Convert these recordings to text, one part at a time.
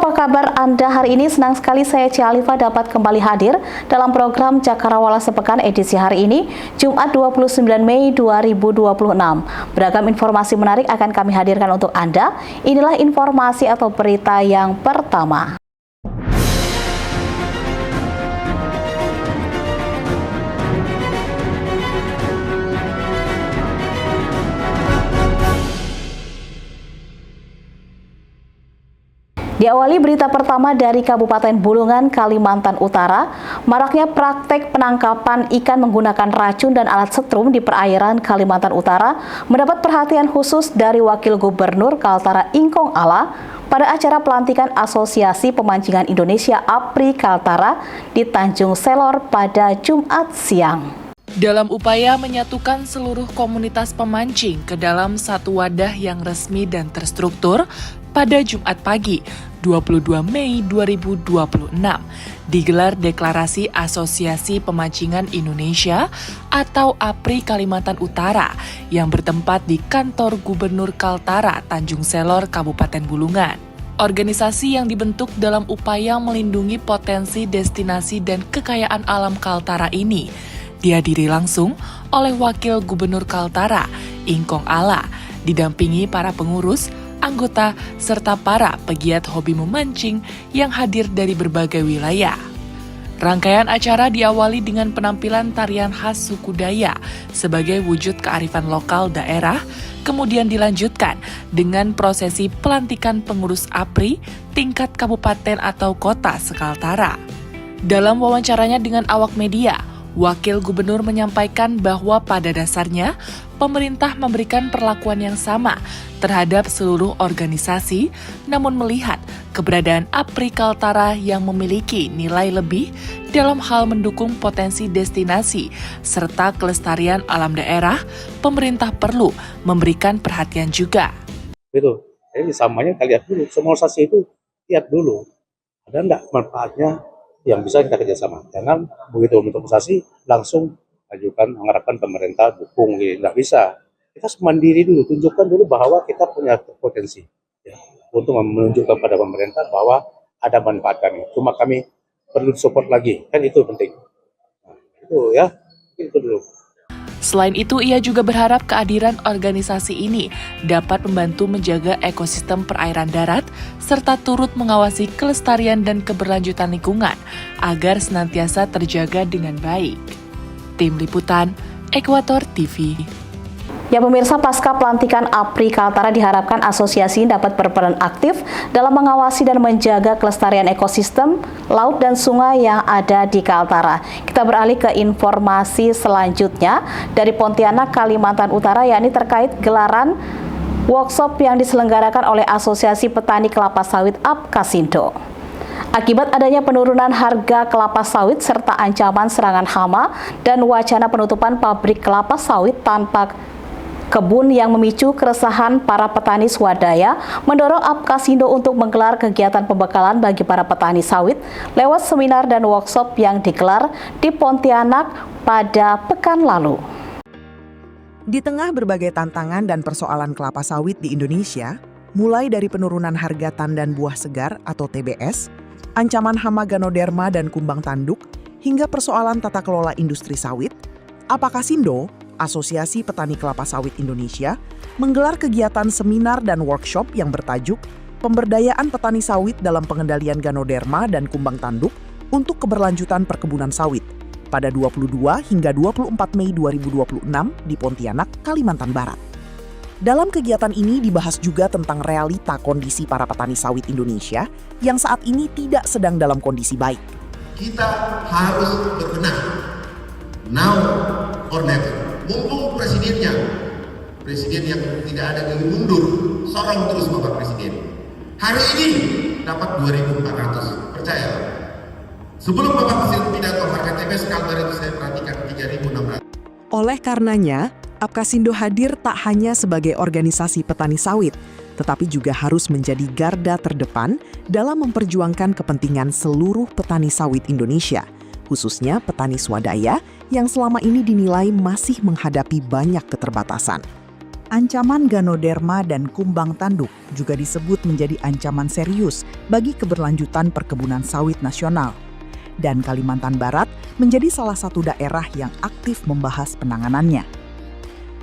apa kabar Anda hari ini? Senang sekali saya Cialifa dapat kembali hadir dalam program Cakrawala Sepekan edisi hari ini, Jumat 29 Mei 2026. Beragam informasi menarik akan kami hadirkan untuk Anda. Inilah informasi atau berita yang pertama. Diawali berita pertama dari Kabupaten Bulungan, Kalimantan Utara, maraknya praktek penangkapan ikan menggunakan racun dan alat setrum di perairan Kalimantan Utara mendapat perhatian khusus dari Wakil Gubernur Kaltara Ingkong Ala pada acara pelantikan Asosiasi Pemancingan Indonesia APRI Kaltara di Tanjung Selor pada Jumat siang. Dalam upaya menyatukan seluruh komunitas pemancing ke dalam satu wadah yang resmi dan terstruktur, pada Jumat pagi, 22 Mei 2026, digelar Deklarasi Asosiasi Pemancingan Indonesia atau APRI Kalimantan Utara yang bertempat di kantor Gubernur Kaltara, Tanjung Selor, Kabupaten Bulungan. Organisasi yang dibentuk dalam upaya melindungi potensi destinasi dan kekayaan alam Kaltara ini dihadiri langsung oleh Wakil Gubernur Kaltara, Ingkong Ala, didampingi para pengurus, anggota, serta para pegiat hobi memancing yang hadir dari berbagai wilayah. Rangkaian acara diawali dengan penampilan tarian khas suku Dayak sebagai wujud kearifan lokal daerah, kemudian dilanjutkan dengan prosesi pelantikan pengurus APRI tingkat kabupaten atau kota sekaltara. Dalam wawancaranya dengan awak media, Wakil Gubernur menyampaikan bahwa pada dasarnya pemerintah memberikan perlakuan yang sama terhadap seluruh organisasi, namun melihat keberadaan APRI Kaltara yang memiliki nilai lebih dalam hal mendukung potensi destinasi serta kelestarian alam daerah, pemerintah perlu memberikan perhatian juga. Itu, jadi samanya kita lihat dulu, semua organisasi itu lihat dulu, ada enggak manfaatnya yang bisa kita kerjasama. Jangan begitu membentuk organisasi langsung ajukan mengharapkan pemerintah dukung, gitu. Nggak bisa. Kita harus mandiri dulu, tunjukkan dulu bahwa kita punya potensi ya, untuk menunjukkan pada pemerintah bahwa ada manfaat kami. Cuma kami perlu support lagi, kan itu penting. Nah, itu ya, itu dulu. Selain itu, ia juga berharap kehadiran organisasi ini dapat membantu menjaga ekosistem perairan darat serta turut mengawasi kelestarian dan keberlanjutan lingkungan agar senantiasa terjaga dengan baik. Tim Liputan, Ekuator TV. Ya pemirsa, pasca pelantikan APRI Kaltara diharapkan asosiasi dapat berperan aktif dalam mengawasi dan menjaga kelestarian ekosistem, laut dan sungai yang ada di Kaltara. Kita beralih ke informasi selanjutnya dari Pontianak, Kalimantan Utara, yakni terkait gelaran workshop yang diselenggarakan oleh Asosiasi Petani Kelapa Sawit Apkasindo. Akibat adanya penurunan harga kelapa sawit serta ancaman serangan hama dan wacana penutupan pabrik kelapa sawit tanpa kebun yang memicu keresahan para petani swadaya, mendorong Apkasindo untuk menggelar kegiatan pembekalan bagi para petani sawit lewat seminar dan workshop yang digelar di Pontianak pada pekan lalu. Di tengah berbagai tantangan dan persoalan kelapa sawit di Indonesia, mulai dari penurunan harga tandan buah segar atau TBS, ancaman hama Ganoderma dan kumbang tanduk, hingga persoalan tata kelola industri sawit, Apkasindo, Asosiasi Petani Kelapa Sawit Indonesia, menggelar kegiatan seminar dan workshop yang bertajuk Pemberdayaan Petani Sawit dalam Pengendalian Ganoderma dan Kumbang Tanduk untuk Keberlanjutan Perkebunan Sawit pada 22 hingga 24 Mei 2026 di Pontianak, Kalimantan Barat. Dalam kegiatan ini dibahas juga tentang realita kondisi para petani sawit Indonesia yang saat ini tidak sedang dalam kondisi baik. Kita harus berbenah, now or never. Mumpung presiden yang tidak ada yang mundur, sorong terus Bapak Presiden. Hari ini dapat 2.400, percaya. Sebelum Bapak Presiden pidato harga TBS Kaltara itu saya perhatikan 3.600. Oleh karenanya, Apkasindo hadir tak hanya sebagai organisasi petani sawit, tetapi juga harus menjadi garda terdepan dalam memperjuangkan kepentingan seluruh petani sawit Indonesia, khususnya petani swadaya yang selama ini dinilai masih menghadapi banyak keterbatasan. Ancaman Ganoderma dan kumbang tanduk juga disebut menjadi ancaman serius bagi keberlanjutan perkebunan sawit nasional. Dan Kalimantan Barat menjadi salah satu daerah yang aktif membahas penanganannya.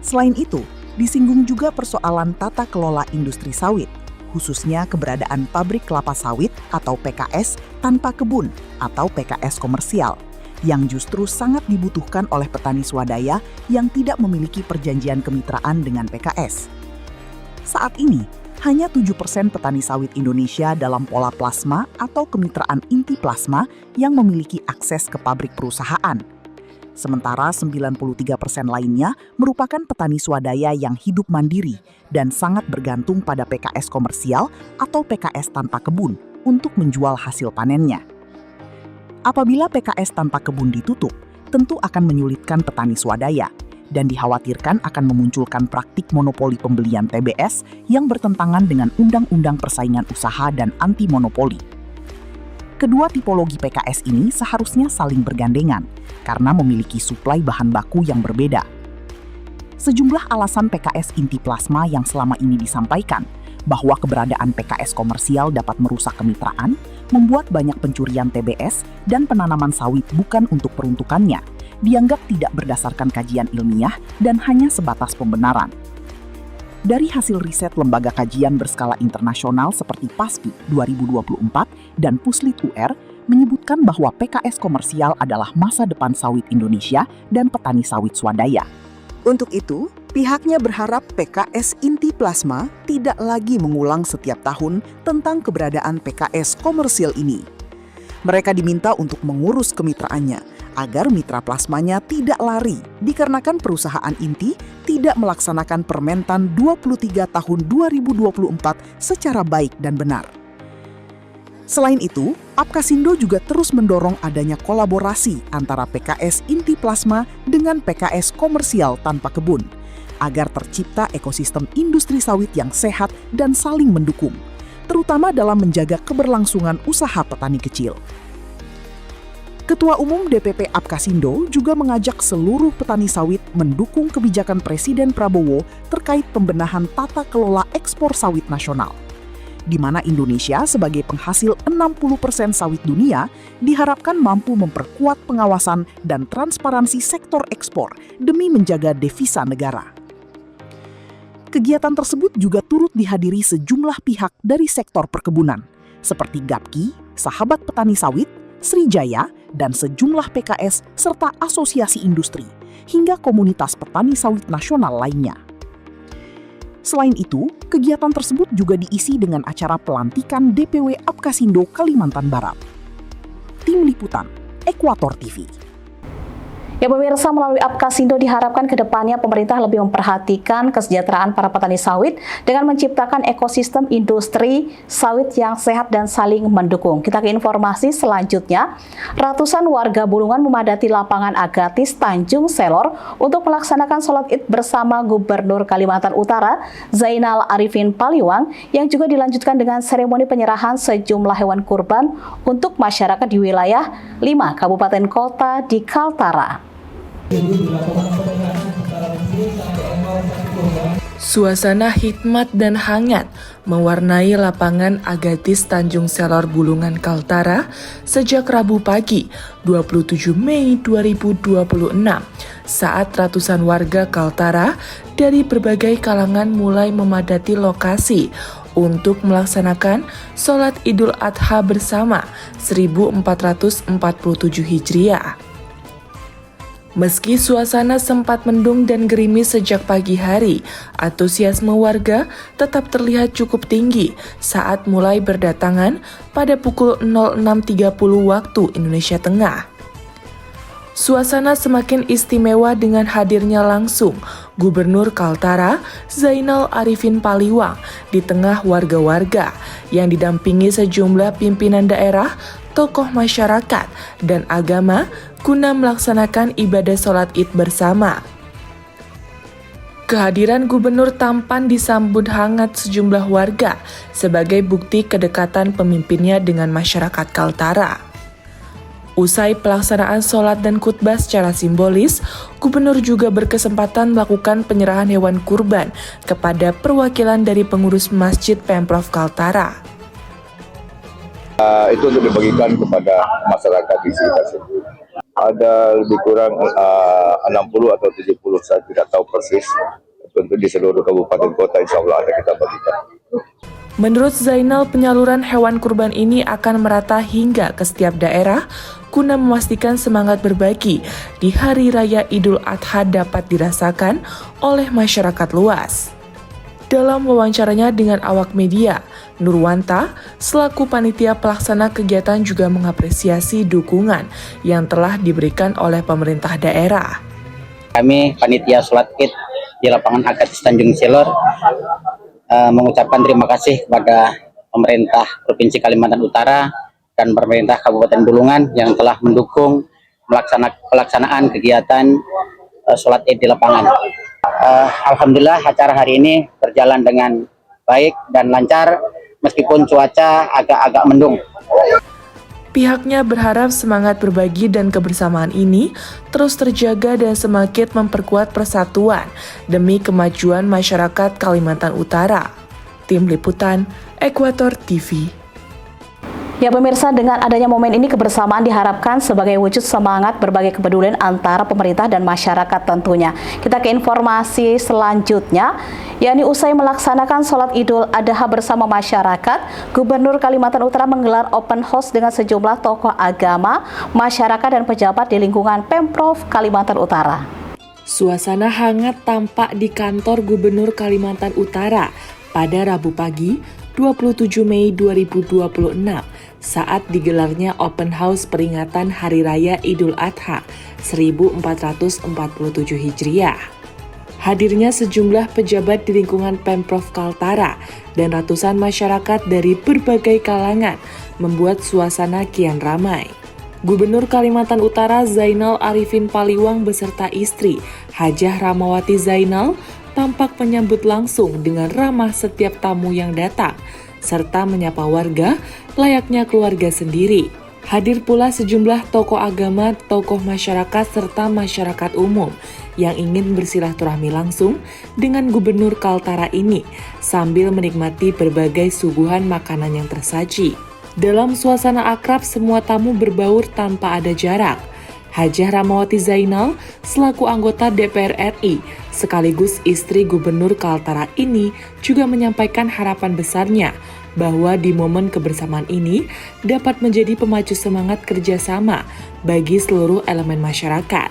Selain itu, disinggung juga persoalan tata kelola industri sawit, khususnya keberadaan pabrik kelapa sawit atau PKS tanpa kebun atau PKS komersial, yang justru sangat dibutuhkan oleh petani swadaya yang tidak memiliki perjanjian kemitraan dengan PKS. Saat ini, hanya 7% petani sawit Indonesia dalam pola plasma atau kemitraan inti plasma yang memiliki akses ke pabrik perusahaan. Sementara 93% lainnya merupakan petani swadaya yang hidup mandiri dan sangat bergantung pada PKS komersial atau PKS tanpa kebun untuk menjual hasil panennya. Apabila PKS tanpa kebun ditutup, tentu akan menyulitkan petani swadaya dan dikhawatirkan akan memunculkan praktik monopoli pembelian TBS yang bertentangan dengan Undang-Undang Persaingan Usaha dan Anti Monopoli. Kedua tipologi PKS ini seharusnya saling bergandengan karena memiliki suplai bahan baku yang berbeda. Sejumlah alasan PKS inti plasma yang selama ini disampaikan bahwa keberadaan PKS komersial dapat merusak kemitraan, membuat banyak pencurian TBS dan penanaman sawit bukan untuk peruntukannya, dianggap tidak berdasarkan kajian ilmiah dan hanya sebatas pembenaran. Dari hasil riset lembaga kajian berskala internasional seperti PASPI 2024 dan Puslit UR menyebutkan bahwa PKS komersial adalah masa depan sawit Indonesia dan petani sawit swadaya. Untuk itu, pihaknya berharap PKS inti plasma tidak lagi mengulang setiap tahun tentang keberadaan PKS komersil ini. Mereka diminta untuk mengurus kemitraannya agar mitra plasmanya tidak lari dikarenakan perusahaan inti tidak melaksanakan Permentan 23 tahun 2024 secara baik dan benar. Selain itu, Apkasindo juga terus mendorong adanya kolaborasi antara PKS inti plasma dengan PKS komersial tanpa kebun, agar tercipta ekosistem industri sawit yang sehat dan saling mendukung, terutama dalam menjaga keberlangsungan usaha petani kecil. Ketua Umum DPP Apkasindo juga mengajak seluruh petani sawit mendukung kebijakan Presiden Prabowo terkait pembenahan tata kelola ekspor sawit nasional, di mana Indonesia sebagai penghasil 60% sawit dunia diharapkan mampu memperkuat pengawasan dan transparansi sektor ekspor demi menjaga devisa negara. Kegiatan tersebut juga turut dihadiri sejumlah pihak dari sektor perkebunan, seperti Gapki, Sahabat Petani Sawit, Srijaya, dan sejumlah PKS serta asosiasi industri, hingga komunitas petani sawit nasional lainnya. Selain itu, kegiatan tersebut juga diisi dengan acara pelantikan DPW Apkasindo Kalimantan Barat. Tim Liputan, Ekuator TV. Ya pemirsa, melalui Apkasindo diharapkan ke depannya pemerintah lebih memperhatikan kesejahteraan para petani sawit dengan menciptakan ekosistem industri sawit yang sehat dan saling mendukung. Kita ke informasi selanjutnya. Ratusan warga Bulungan memadati lapangan Agatis Tanjung Selor untuk melaksanakan sholat Id bersama Gubernur Kalimantan Utara Zainal Arifin Paliwang yang juga dilanjutkan dengan seremoni penyerahan sejumlah hewan kurban untuk masyarakat di wilayah 5 kabupaten kota di Kaltara. Suasana hikmat dan hangat mewarnai lapangan Agatis Tanjung Selor Bulungan Kaltara sejak Rabu pagi 27 Mei 2026 saat ratusan warga Kaltara dari berbagai kalangan mulai memadati lokasi untuk melaksanakan sholat Idul Adha bersama 1447 Hijriah. Meski suasana sempat mendung dan gerimis sejak pagi hari, antusiasme warga tetap terlihat cukup tinggi saat mulai berdatangan pada pukul 06.30 waktu Indonesia Tengah. Suasana semakin istimewa dengan hadirnya langsung Gubernur Kaltara Zainal Arifin Paliwang di tengah warga-warga yang didampingi sejumlah pimpinan daerah, tokoh masyarakat, dan agama guna melaksanakan ibadah sholat Id bersama. Kehadiran gubernur tampan disambut hangat sejumlah warga sebagai bukti kedekatan pemimpinnya dengan masyarakat Kaltara. Usai pelaksanaan sholat dan khutbah secara simbolis, Gubernur juga berkesempatan melakukan penyerahan hewan kurban kepada perwakilan dari pengurus Masjid Pemprov Kaltara. Itu untuk dibagikan kepada masyarakat di sekitar situ. Ada lebih kurang 60 atau 70, saya tidak tahu persis. Tentu di seluruh kabupaten kota insya Allah ada kita bagikan. Menurut Zainal, penyaluran hewan kurban ini akan merata hingga ke setiap daerah guna memastikan semangat berbagi di Hari Raya Idul Adha dapat dirasakan oleh masyarakat luas. Dalam wawancaranya dengan awak media, Nurwanta, selaku panitia pelaksana kegiatan juga mengapresiasi dukungan yang telah diberikan oleh pemerintah daerah. Kami panitia sholat Id di lapangan Akatis Tanjung Silor mengucapkan terima kasih kepada pemerintah Provinsi Kalimantan Utara dan pemerintah Kabupaten Bulungan yang telah mendukung pelaksanaan kegiatan sholat Id di lapangan. Alhamdulillah acara hari ini berjalan dengan baik dan lancar meskipun cuaca agak-agak mendung. Pihaknya berharap semangat berbagi dan kebersamaan ini terus terjaga dan semakin memperkuat persatuan demi kemajuan masyarakat Kalimantan Utara. Tim Liputan, Ekuator TV. Ya pemirsa, dengan adanya momen ini kebersamaan diharapkan sebagai wujud semangat berbagai kepedulian antara pemerintah dan masyarakat tentunya. Kita ke informasi selanjutnya, yakni usai melaksanakan sholat Idul Adha bersama masyarakat, Gubernur Kalimantan Utara menggelar open house dengan sejumlah tokoh agama, masyarakat dan pejabat di lingkungan Pemprov Kalimantan Utara. Suasana hangat tampak di kantor Gubernur Kalimantan Utara pada Rabu pagi, 27 Mei 2026, saat digelarnya open house peringatan Hari Raya Idul Adha 1447 Hijriah. Hadirnya sejumlah pejabat di lingkungan Pemprov Kaltara dan ratusan masyarakat dari berbagai kalangan membuat suasana kian ramai. Gubernur Kalimantan Utara Zainal Arifin Paliwang beserta istri, Hajah Rahmawati Zainal, tampak menyambut langsung dengan ramah setiap tamu yang datang, serta menyapa warga layaknya keluarga sendiri. Hadir pula sejumlah tokoh agama, tokoh masyarakat, serta masyarakat umum yang ingin bersilaturahmi langsung dengan Gubernur Kaltara ini sambil menikmati berbagai suguhan makanan yang tersaji. Dalam suasana akrab, semua tamu berbaur tanpa ada jarak. Hajah Rahmawati Zainal selaku anggota DPR RI sekaligus istri Gubernur Kaltara ini juga menyampaikan harapan besarnya bahwa di momen kebersamaan ini dapat menjadi pemacu semangat kerjasama bagi seluruh elemen masyarakat.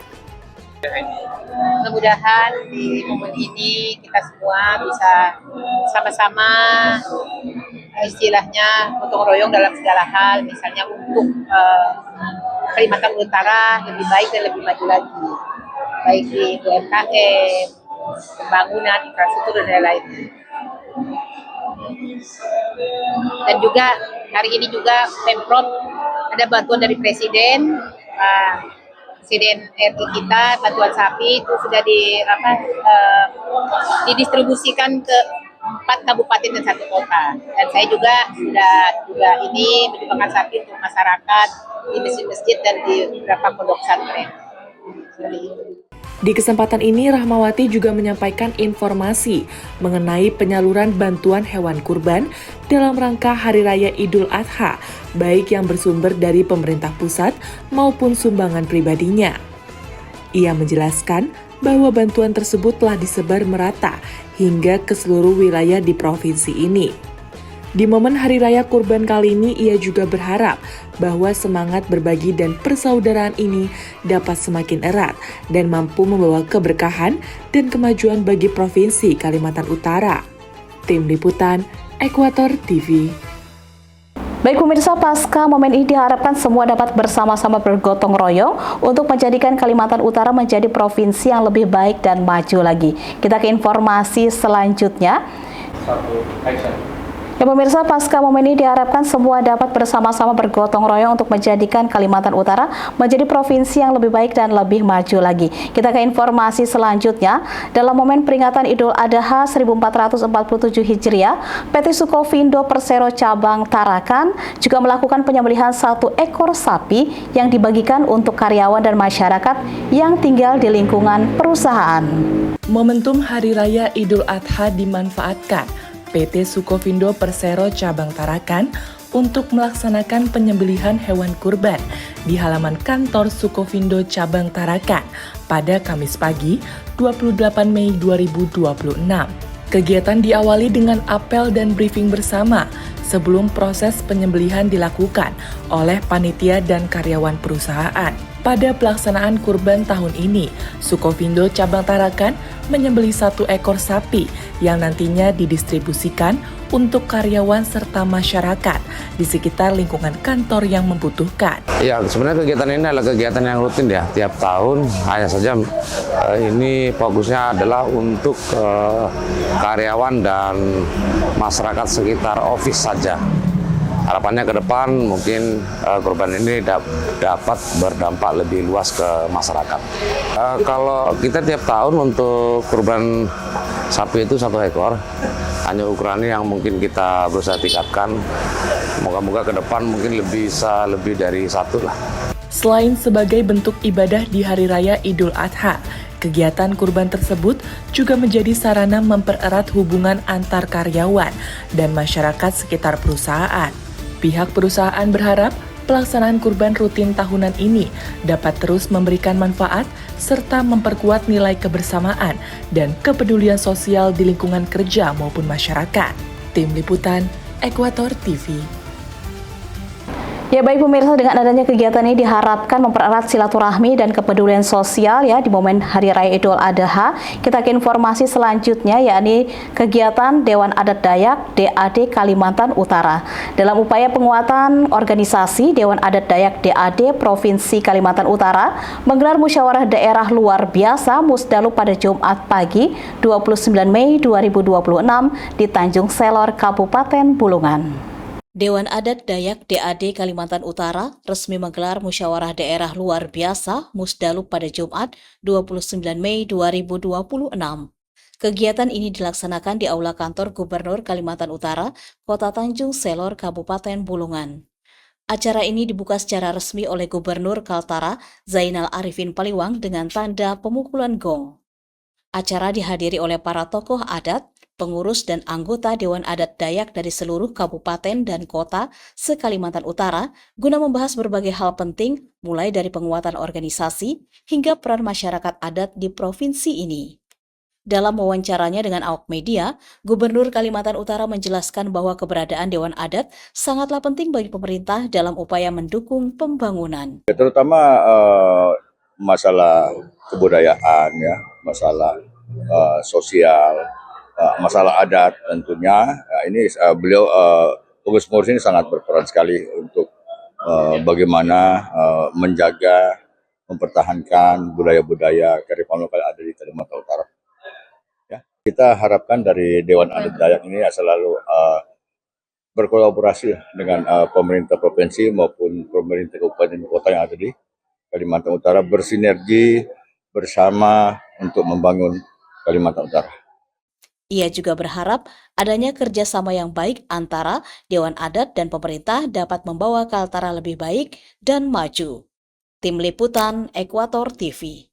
Mudah-mudahan di momen ini kita semua bisa sama-sama istilahnya gotong royong dalam segala hal, misalnya untuk Kalimantan Utara lebih baik dan lebih maju lagi, baik di UMKM, pembangunan, infrastruktur, dan lain-lain. Dan juga hari ini juga Pemprov ada bantuan dari Presiden, Presiden RI kita, bantuan sapi itu sudah didistribusikan ke 4 kabupaten dan 1 kota. Dan saya juga sudah ini menyumbangkan sapi untuk masyarakat di masjid-masjid dan di beberapa pondok pesantren. Di kesempatan ini, Rahmawati juga menyampaikan informasi mengenai penyaluran bantuan hewan kurban dalam rangka Hari Raya Idul Adha, baik yang bersumber dari pemerintah pusat maupun sumbangan pribadinya. Ia menjelaskan bahwa bantuan tersebut telah disebar merata hingga ke seluruh wilayah di provinsi ini. Di momen Hari Raya Kurban kali ini, ia juga berharap bahwa semangat berbagi dan persaudaraan ini dapat semakin erat dan mampu membawa keberkahan dan kemajuan bagi Provinsi Kalimantan Utara. Tim Liputan, Ekuator TV. Baik pemirsa, pasca momen ini diharapkan semua dapat bersama-sama bergotong royong untuk menjadikan Kalimantan Utara menjadi provinsi yang lebih baik dan maju lagi. Kita ke informasi selanjutnya. Ya pemirsa, pasca momen ini diharapkan semua dapat bersama-sama bergotong royong untuk menjadikan Kalimantan Utara menjadi provinsi yang lebih baik dan lebih maju lagi. Kita ke informasi selanjutnya. Dalam momen peringatan Idul Adha 1447 Hijriah, PT Sukovindo Persero Cabang Tarakan juga melakukan penyembelihan 1 ekor sapi yang dibagikan untuk karyawan dan masyarakat yang tinggal di lingkungan perusahaan. Momentum Hari Raya Idul Adha dimanfaatkan PT Sukovindo Persero Cabang Tarakan untuk melaksanakan penyembelihan hewan kurban di halaman kantor Sukovindo Cabang Tarakan pada Kamis pagi 28 Mei 2026. Kegiatan diawali dengan apel dan briefing bersama sebelum proses penyembelihan dilakukan oleh panitia dan karyawan perusahaan. Pada pelaksanaan kurban tahun ini, Sukovindo Cabang Tarakan menyembelih 1 ekor sapi yang nantinya didistribusikan untuk karyawan serta masyarakat di sekitar lingkungan kantor yang membutuhkan. Ya, sebenarnya kegiatan ini adalah kegiatan yang rutin ya, tiap tahun. Hanya saja ini fokusnya adalah untuk karyawan dan masyarakat sekitar office saja. Harapannya ke depan mungkin kurban ini dapat berdampak lebih luas ke masyarakat. Kalau kita tiap tahun untuk kurban sapi itu 1 ekor, hanya ukurannya yang mungkin kita berusaha tingkatkan. Moga-moga ke depan mungkin bisa lebih dari 1 lah. Selain sebagai bentuk ibadah di Hari Raya Idul Adha, kegiatan kurban tersebut juga menjadi sarana mempererat hubungan antar karyawan dan masyarakat sekitar perusahaan. Pihak perusahaan berharap pelaksanaan kurban rutin tahunan ini dapat terus memberikan manfaat serta memperkuat nilai kebersamaan dan kepedulian sosial di lingkungan kerja maupun masyarakat. Tim Liputan, Ekuator TV. Ya baik pemirsa, dengan adanya kegiatan ini diharapkan mempererat silaturahmi dan kepedulian sosial ya di momen Hari Raya Idul Adha. Kita ke informasi selanjutnya, yakni kegiatan Dewan Adat Dayak DAD Kalimantan Utara. Dalam upaya penguatan organisasi, Dewan Adat Dayak DAD Provinsi Kalimantan Utara menggelar musyawarah daerah luar biasa Musdalu pada Jumat pagi 29 Mei 2026 di Tanjung Selor, Kabupaten Bulungan. Dewan Adat Dayak DAD Kalimantan Utara resmi menggelar musyawarah daerah luar biasa Musdalu pada Jumat 29 Mei 2026. Kegiatan ini dilaksanakan di Aula Kantor Gubernur Kalimantan Utara, Kota Tanjung Selor, Kabupaten Bulungan. Acara ini dibuka secara resmi oleh Gubernur Kaltara Zainal Arifin Paliwang dengan tanda pemukulan gong. Acara dihadiri oleh para tokoh adat, pengurus dan anggota Dewan Adat Dayak dari seluruh kabupaten dan kota se-Kalimantan Utara guna membahas berbagai hal penting mulai dari penguatan organisasi hingga peran masyarakat adat di provinsi ini. Dalam wawancaranya dengan awak media, Gubernur Kalimantan Utara menjelaskan bahwa keberadaan Dewan Adat sangatlah penting bagi pemerintah dalam upaya mendukung pembangunan. Terutama masalah kebudayaan ya, masalah sosial, masalah adat tentunya. Ini beliau pengurus ini sangat berperan sekali untuk bagaimana menjaga, mempertahankan budaya-budaya kearifan lokal ada di Kalimantan Utara. Ya, kita harapkan dari Dewan Adat Dayak ini selalu berkolaborasi dengan pemerintah provinsi maupun pemerintah kabupaten kota yang ada di Kalimantan Utara, bersinergi bersama untuk membangun Kalimantan Utara. Ia juga berharap adanya kerjasama yang baik antara Dewan Adat dan pemerintah dapat membawa Kaltara lebih baik dan maju. Tim Liputan, Ekuator TV.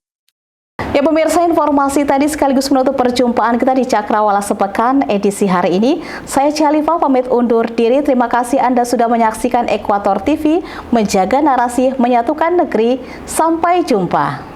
Ya pemirsa, informasi tadi sekaligus menutup perjumpaan kita di Cakrawala Sepekan edisi hari ini. Saya Chalifah pamit undur diri. Terima kasih Anda sudah menyaksikan Ekuator TV, menjaga narasi, menyatukan negeri. Sampai jumpa.